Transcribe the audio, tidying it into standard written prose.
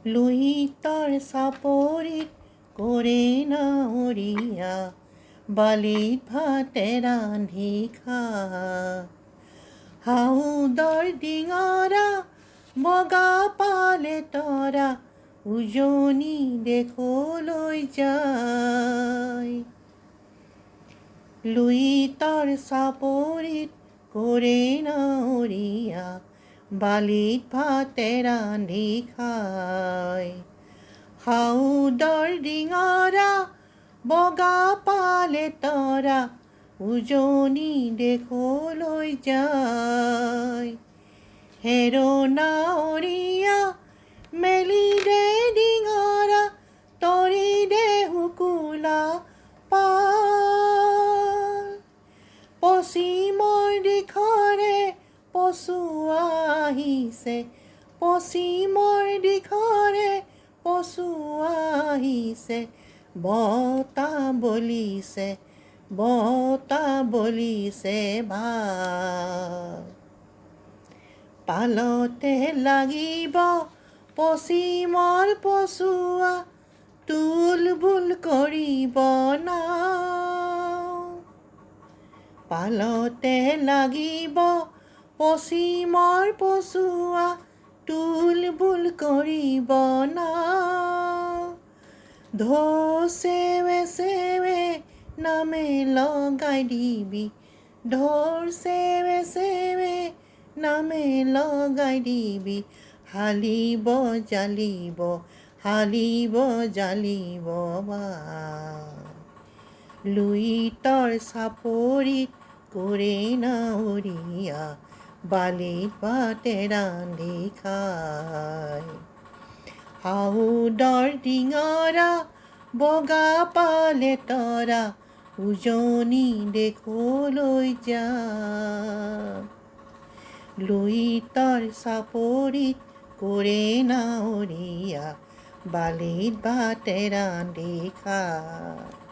লুইতৰ চাপৰিত কৰে নাৱৰীয়া, বালিত ভাতে ৰান্ধি খা। হাউদৰ ডিঙৰা বগা পালে তৰা, উজনি দেশলৈ যায়। লুইতৰ চাপৰিত কৰে নাৱৰীয়া, বালিত ভাতে ৰান্ধি খায়। হাউদৰ ডিঙৰা বগা পালে তৰা, উজনি দেশলৈ যায়। হেৰ নাৱৰীয়া মেলি দে ডিঙৰা, তৰি দে শুকুলা পাল। পশ্চিমৰ দিশৰে পছুৱা আহিছে, পশ্চিমৰ দিশৰে পছুৱা আহিছে। বতাহ বলিছে, বতাহ বলিছে ভাল। পালতে লাগিব পশ্চিমৰ পছুৱা, তুলবুল কৰিব নাও। পালতে লাগিব পশ্চিমৰ পছুৱা, তুলবুল কৰিব নাও। ঢৌ চেৱে চেৱে নামে লগাই দিবি, ঢৌৰ চেৱে চেৱে নামে লগাই দিবি। হালিব জালিব, হালিব জালিব বাৰ। লুইতৰ চাপৰিত কৰে নাৱৰীয়া, বালিত ভাতে ৰান্ধি খায়। হাউদৰ ডিঙৰা বগা পালে তৰা, উজনি দেশলৈ যায়। লুইতৰ চাপৰিত কৰে নাৱৰীয়া, বালিত ভাতে ৰান্ধি খায়।